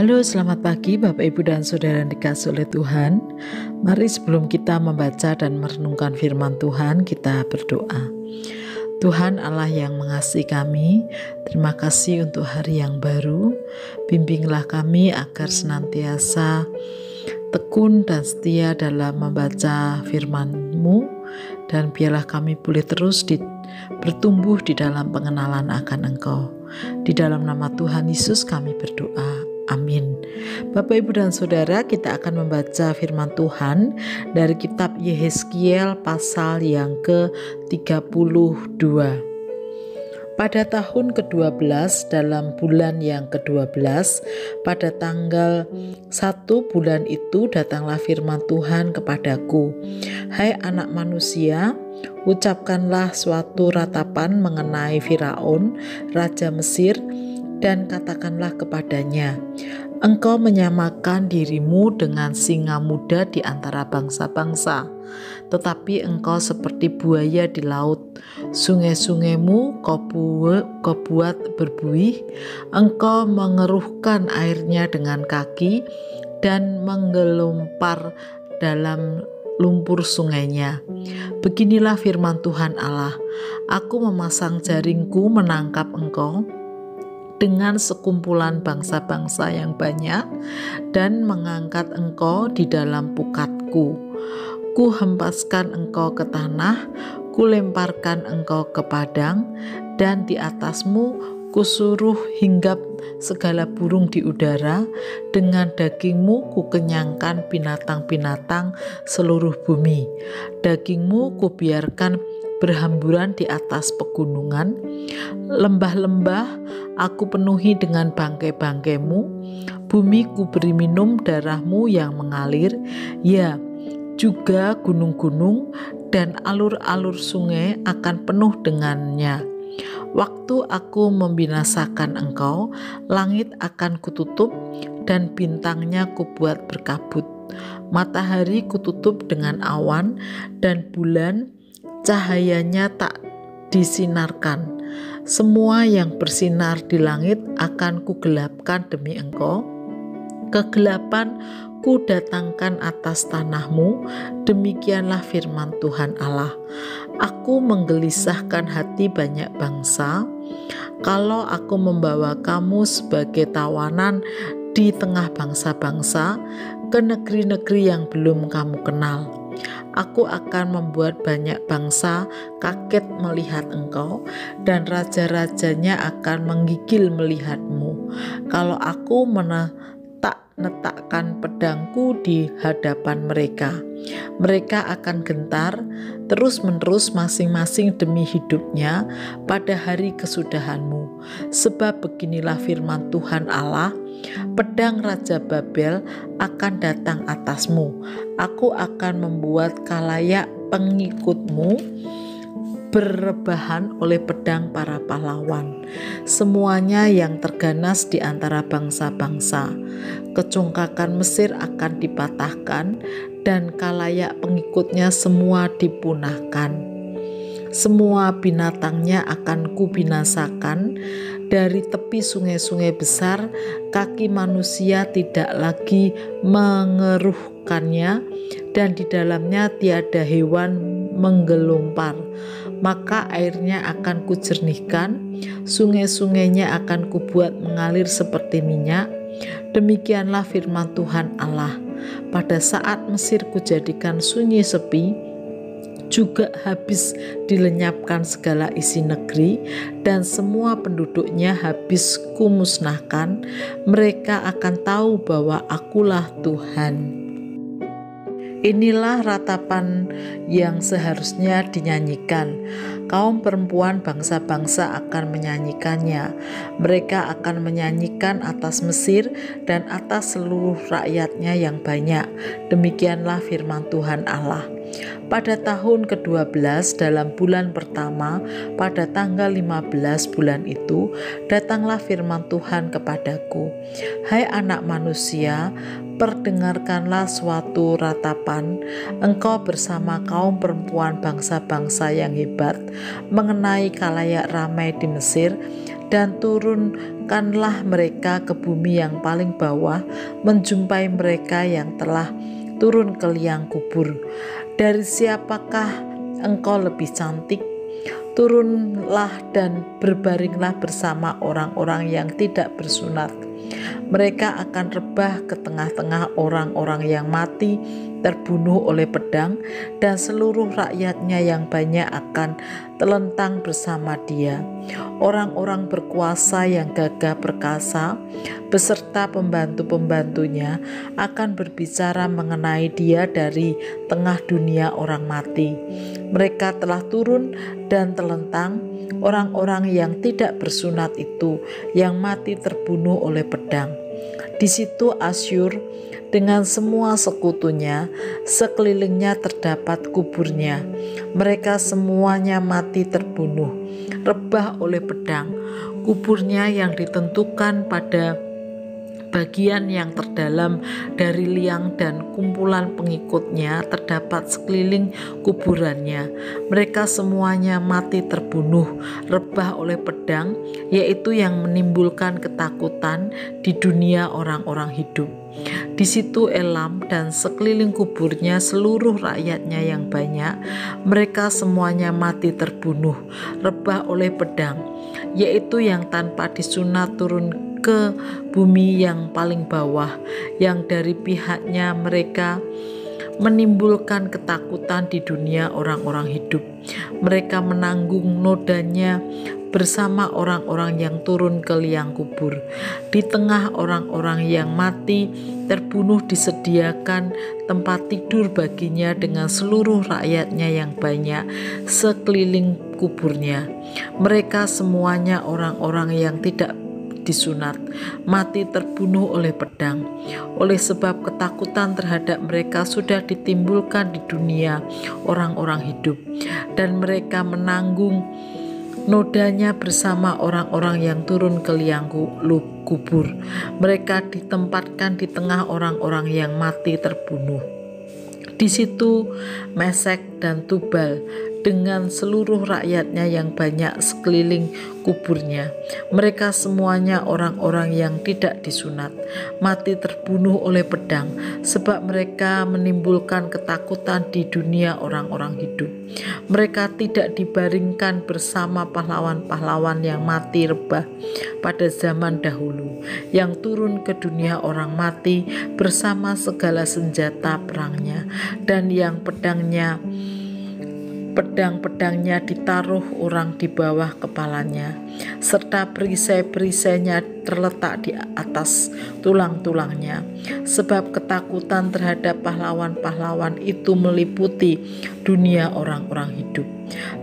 Halo, selamat pagi Bapak Ibu dan Saudara yang dikasihi oleh Tuhan. Mari sebelum kita membaca dan merenungkan firman Tuhan, kita berdoa. Tuhan Allah yang mengasihi kami, terima kasih untuk hari yang baru. Bimbinglah kami agar senantiasa tekun dan setia dalam membaca firman-Mu, dan biarlah kami boleh terus bertumbuh di dalam pengenalan akan Engkau. Di dalam nama Tuhan Yesus kami berdoa. Amin. Bapak, Ibu, dan Saudara, kita akan membaca firman Tuhan dari kitab Yehezkiel pasal yang ke-32. Pada tahun ke-12 dalam bulan yang ke-12, pada tanggal 1 bulan itu datanglah firman Tuhan kepadaku. Hai anak manusia, ucapkanlah suatu ratapan mengenai Firaun, raja Mesir, dan katakanlah kepadanya, engkau menyamakan dirimu dengan singa muda di antara bangsa-bangsa, tetapi engkau seperti buaya di laut. Sungai-sungaimu kau buat berbuih, engkau mengeruhkan airnya dengan kaki dan menggelompar dalam lumpur sungainya. Beginilah firman Tuhan Allah, aku memasang jaringku menangkap engkau dengan sekumpulan bangsa-bangsa yang banyak dan mengangkat engkau di dalam pukatku. Ku hempaskan engkau ke tanah, ku lemparkan engkau ke padang, dan di atasmu ku suruh hinggap segala burung di udara. Dengan dagingmu ku kenyangkan binatang-binatang seluruh bumi. Dagingmu ku biarkan berhamburan di atas pegunungan. Lembah-lembah aku penuhi dengan bangkai-bangkaimu. Bumi ku beri minum darahmu yang mengalir. Ya, juga gunung-gunung dan alur-alur sungai akan penuh dengannya. Waktu aku membinasakan engkau, langit akan kututup dan bintangnya kubuat berkabut. Matahari kututup dengan awan dan bulan cahayanya tak disinarkan. Semua yang bersinar di langit akan kugelapkan demi engkau. Kegelapan ku datangkan atas tanahmu. Demikianlah firman Tuhan Allah. Aku menggelisahkan hati banyak bangsa. Kalau aku membawa kamu sebagai tawanan di tengah bangsa-bangsa ke negeri-negeri yang belum kamu kenal, aku akan membuat banyak bangsa kaget melihat engkau, dan raja-rajanya akan menggigil melihatmu. Kalau aku menetapkan pedangku di hadapan mereka, mereka akan gentar terus-menerus masing-masing demi hidupnya pada hari kesudahanmu. Sebab beginilah firman Tuhan Allah, pedang Raja Babel akan datang atasmu. Aku akan membuat khalayak pengikutmu berrebahan oleh pedang para pahlawan, semuanya yang terganas di antara bangsa-bangsa. Kecongkakan Mesir akan dipatahkan dan khalayak pengikutnya semua dipunahkan. Semua binatangnya akan kubinasakan. Dari tepi sungai-sungai besar, kaki manusia tidak lagi mengeruhkannya, dan di dalamnya tiada hewan menggelompar. Maka airnya akan kujernihkan, sungai-sungainya akan kubuat mengalir seperti minyak. Demikianlah firman Tuhan Allah. Pada saat Mesir kujadikan sunyi sepi, juga habis dilenyapkan segala isi negeri, dan semua penduduknya habis kumusnahkan. Mereka akan tahu bahwa akulah Tuhan. Inilah ratapan yang seharusnya dinyanyikan. Kaum perempuan bangsa-bangsa akan menyanyikannya. Mereka akan menyanyikan atas Mesir dan atas seluruh rakyatnya yang banyak. Demikianlah firman Tuhan Allah. Pada tahun ke-12 dalam bulan pertama, pada tanggal 15 bulan itu, datanglah firman Tuhan kepadaku. Hai anak manusia, perdengarkanlah suatu ratapan, engkau bersama kaum perempuan bangsa-bangsa yang hebat, mengenai khalayak ramai di Mesir, dan turun Masukkanlah mereka ke bumi yang paling bawah, menjumpai mereka yang telah turun ke liang kubur. Dari siapakah engkau lebih cantik? Turunlah dan berbaringlah bersama orang-orang yang tidak bersunat. Mereka akan rebah ke tengah-tengah orang-orang yang mati terbunuh oleh pedang, dan seluruh rakyatnya yang banyak akan telentang bersama dia. Orang-orang berkuasa yang gagah perkasa beserta pembantu-pembantunya akan berbicara mengenai dia dari tengah dunia orang mati. Mereka telah turun dan telentang, orang-orang yang tidak bersunat itu yang mati terbunuh oleh pedang. Di situ Asyur dengan semua sekutunya, sekelilingnya terdapat kuburnya. Mereka semuanya mati terbunuh, rebah oleh pedang. Kuburnya yang ditentukan pada bagian yang terdalam dari liang dan kumpulan pengikutnya terdapat sekeliling kuburannya. Mereka semuanya mati terbunuh, rebah oleh pedang, yaitu yang menimbulkan ketakutan di dunia orang-orang hidup. Di situ Elam dan sekeliling kuburnya seluruh rakyatnya yang banyak, mereka semuanya mati terbunuh, rebah oleh pedang, yaitu yang tanpa disunat turun ke bumi yang paling bawah, yang dari pihaknya mereka menimbulkan ketakutan di dunia orang-orang hidup. Mereka menanggung nodanya bersama orang-orang yang turun ke liang kubur. Di tengah orang-orang yang mati terbunuh disediakan tempat tidur baginya dengan seluruh rakyatnya yang banyak sekeliling kuburnya. Mereka semuanya orang-orang yang tidak disunat, mati terbunuh oleh pedang. Oleh sebab ketakutan terhadap mereka sudah ditimbulkan di dunia orang-orang hidup, dan mereka menanggung nodanya bersama orang-orang yang turun ke liang kubur. Mereka ditempatkan di tengah orang-orang yang mati terbunuh. Di situ Mesek dan Tubal dengan seluruh rakyatnya yang banyak sekeliling kuburnya. Mereka semuanya orang-orang yang tidak disunat, mati terbunuh oleh pedang, sebab mereka menimbulkan ketakutan di dunia orang-orang hidup. Mereka tidak dibaringkan bersama pahlawan-pahlawan yang mati rebah pada zaman dahulu, yang turun ke dunia orang mati bersama segala senjata perangnya, dan yang pedang-pedangnya ditaruh orang di bawah kepalanya, serta perisai-perisainya terletak di atas tulang-tulangnya. Sebab ketakutan terhadap pahlawan-pahlawan itu meliputi dunia orang-orang hidup.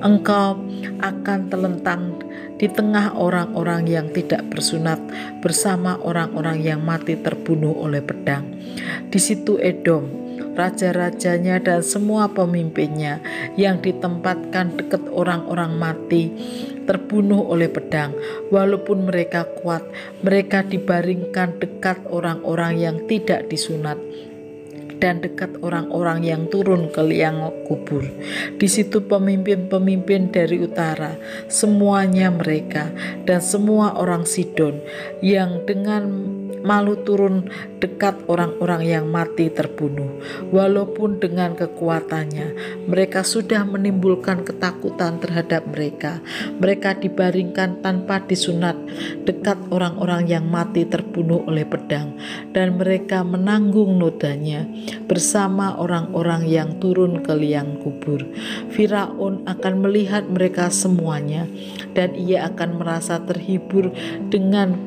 Engkau akan telentang di tengah orang-orang yang tidak bersunat bersama orang-orang yang mati terbunuh oleh pedang. Di situ Edom, raja-rajanya dan semua pemimpinnya yang ditempatkan dekat orang-orang mati terbunuh oleh pedang. Walaupun mereka kuat, mereka dibaringkan dekat orang-orang yang tidak disunat dan dekat orang-orang yang turun ke liang kubur. Di situ pemimpin-pemimpin dari utara, semuanya mereka dan semua orang Sidon yang dengan malu turun dekat orang-orang yang mati terbunuh. Walaupun dengan kekuatannya mereka sudah menimbulkan ketakutan terhadap mereka, mereka dibaringkan tanpa disunat dekat orang-orang yang mati terbunuh oleh pedang, dan mereka menanggung nodanya bersama orang-orang yang turun ke liang kubur. Firaun akan melihat mereka semuanya, dan ia akan merasa terhibur dengan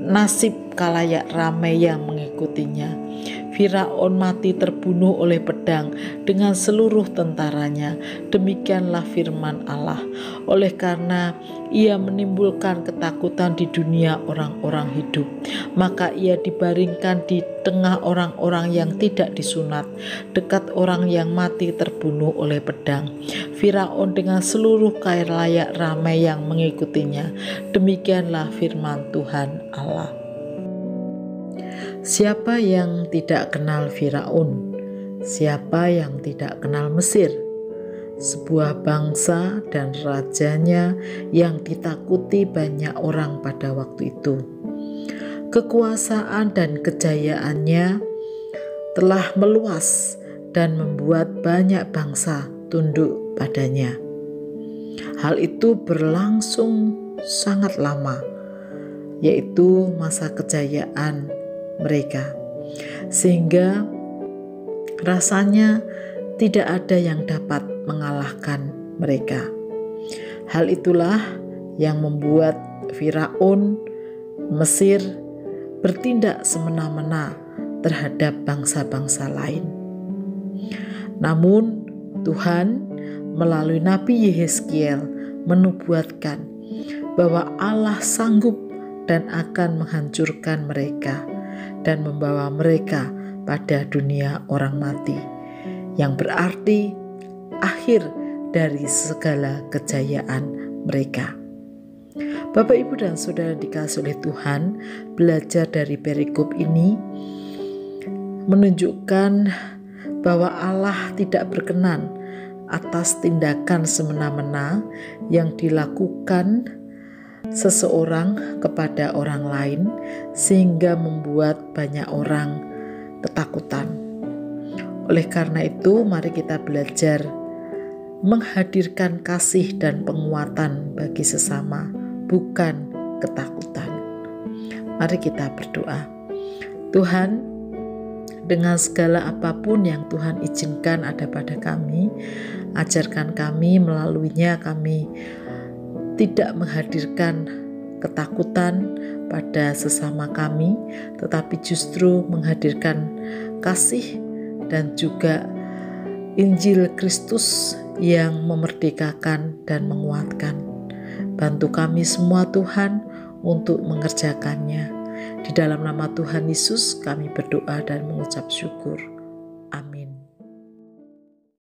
nasib kalayak ramai yang mengikutinya. Firaun mati terbunuh oleh pedang dengan seluruh tentaranya. Demikianlah firman Allah. Oleh karena ia menimbulkan ketakutan di dunia orang-orang hidup, maka ia dibaringkan di tengah orang-orang yang tidak disunat, dekat orang yang mati terbunuh oleh pedang. Firaun dengan seluruh kalayak ramai yang mengikutinya. Demikianlah firman Tuhan Allah. Siapa yang tidak kenal Firaun? Siapa yang tidak kenal Mesir? sebuah bangsa dan rajanya yang ditakuti banyak orang pada waktu itu. Kekuasaan dan kejayaannya telah meluas dan membuat banyak bangsa tunduk padanya. Hal itu berlangsung sangat lama, yaitu masa kejayaan mereka, sehingga rasanya tidak ada yang dapat mengalahkan mereka. Hal itulah yang membuat Firaun Mesir bertindak semena-mena terhadap bangsa-bangsa lain. Namun Tuhan melalui Nabi Yehezkiel menubuatkan bahwa Allah sanggup dan akan menghancurkan mereka dan membawa mereka pada dunia orang mati, yang berarti akhir dari segala kejayaan mereka. Bapak, Ibu, dan Saudara dikasihi oleh Tuhan, belajar dari perikop ini menunjukkan bahwa Allah tidak berkenan atas tindakan semena-mena yang dilakukan seseorang kepada orang lain sehingga membuat banyak orang ketakutan. Oleh karena itu, mari kita belajar menghadirkan kasih dan penguatan bagi sesama, bukan ketakutan. Mari kita berdoa. Tuhan, dengan segala apapun yang Tuhan izinkan ada pada kami, ajarkan kami melaluinya kami tidak menghadirkan ketakutan pada sesama kami, tetapi justru menghadirkan kasih dan juga Injil Kristus yang memerdekakan dan menguatkan. Bantu kami semua Tuhan untuk mengerjakannya. Di dalam nama Tuhan Yesus kami berdoa dan mengucap syukur. Amin.